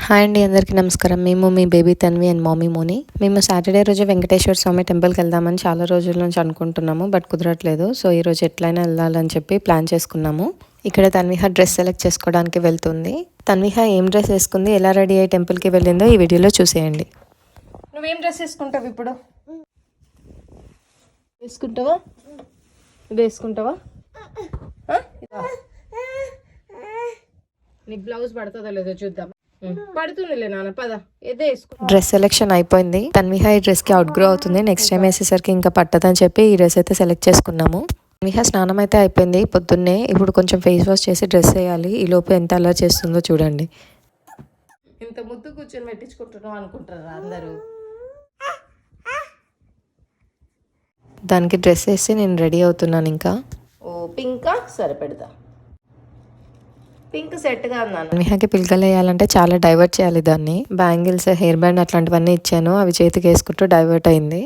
Hi అండి, అందరికీ నమస్కారం. మేము మీ బేబీ తన్వి అండ్ మమ్మీ మోని. మేము సాటర్డే రోజు వెంకటేశ్వర స్వామి టెంపుల్కి వెళ్దామని చాలా రోజుల నుంచి అనుకుంటున్నాము, బట్ కుదరట్లేదు. సో ఈరోజు ఎట్లయినా వెళ్ళాలని చెప్పి ప్లాన్ చేసుకున్నాము. ఇక్కడ తన్విహ డ్రెస్ సెలెక్ట్ చేసుకోవడానికి వెళ్తుంది. తన్విహ ఏం డ్రెస్ వేసుకుంది, ఎలా రెడీ అయ్యి టెంపుల్కి వెళ్ళిందో ఈ వీడియోలో చూసేయండి. నువ్వేం డ్రెస్ వేసుకుంటావు ఇప్పుడు? వేసుకుంటావా? ఇది వేసుకుంటావా? నీ బ్లౌజ్ పడుతుందో లేదో చూద్దాం. పడుతుందిలే నాన్న, పద. ఏదే డ్రెస్ సెలెక్షన్ అయిపోయింది. తన్విహ ఈ డ్రెస్ కి అవుట్ గ్రో అవుతుంది. నెక్స్ట్ టైం వేసేసరికి ఇంకా పట్టదని చెప్పి ఈ డ్రెస్ అయితే సెలెక్ట్ చేసుకున్నాము. తన్విహ స్నానం అయితే అయిపోయింది పొద్దున్నే. ఇప్పుడు కొంచెం ఫేస్ వాష్ చేసి డ్రెస్ వేయాలి. ఈ లోపు ఎంత అలా చేస్తుందో చూడండి. ఇంత ముద్దు కూర్చొని పెట్టించుకుంటున్నాం అనుకుంటారా అందరూ? దానికి డ్రెస్ వేసి నేను రెడీ అవుతున్నాను. ఇంకా పింకా సరే పెడతా. పింక్ సెట్గా ఉన్నాను. తన్విహకి పిలకలు వేయాలంటే చాలా డైవర్ట్ చేయాలి దాన్ని. బ్యాంగిల్స్, హెయిర్ బ్యాండ్ అట్లాంటివన్నీ ఇచ్చాను. అవి చేతికి వేసుకుంటూ డైవర్ట్ అయింది.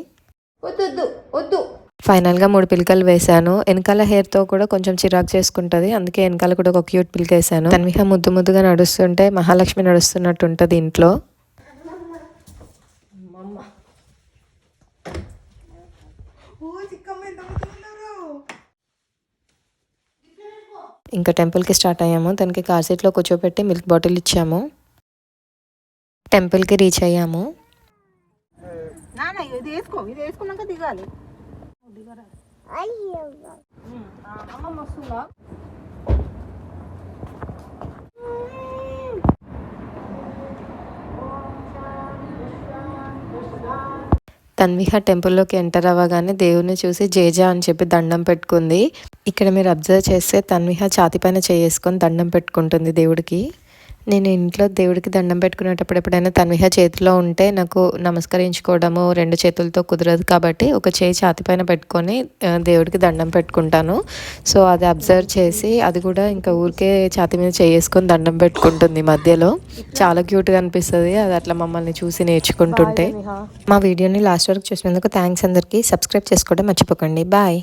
వద్దు. ఫైనల్గా 3 పిలకలు వేసాను. వెనకాల హెయిర్తో కూడా కొంచెం చిరాకు చేసుకుంటుంది, అందుకే వెనకాల కూడా ఒక క్యూట్ పిలక వేసాను. తన్విహ ముద్దుగా నడుస్తుంటే మహాలక్ష్మి నడుస్తున్నట్టు ఉంటుంది ఇంట్లో. ఇంకా టెంపుల్కి స్టార్ట్ అయ్యాము. తనకి కార్ సీట్లో కూర్చోబెట్టి మిల్క్ బాటిల్ ఇచ్చాము. టెంపుల్కి రీచ్ అయ్యాము. తన్విహ టెంపుల్లోకి ఎంటర్ అవ్వగానే దేవుని చూసి జేజా అని చెప్పి దండం పెట్టుకుంది. ఇక్కడ మీరు అబ్జర్వ్ చేస్తే తన్విహ ఛాతి పైన చేసుకొని దండం పెట్టుకుంటుంది దేవుడికి. నేను ఇంట్లో దేవుడికి దండం పెట్టుకునేటప్పుడు ఎప్పుడైనా తన్విహ చేతిలో ఉంటే నాకు నమస్కరించుకోవడము 2 చేతులతో కుదరదు, కాబట్టి ఒక చేయి ఛాతి పైన పెట్టుకొని దేవుడికి దండం పెట్టుకుంటాను. సో అది అబ్జర్వ్ చేసి అది కూడా ఇంకా ఊరికే ఛాతి మీద చేసుకొని దండం పెట్టుకుంటుంది మధ్యలో. చాలా క్యూట్గా అనిపిస్తుంది అది అట్లా మమ్మల్ని చూసి నేర్చుకుంటుంటే. మా వీడియోని లాస్ట్ వరకు చూసినందుకు థ్యాంక్స్ అందరికీ. సబ్స్క్రైబ్ చేసుకోవడం మర్చిపోకండి. బాయ్.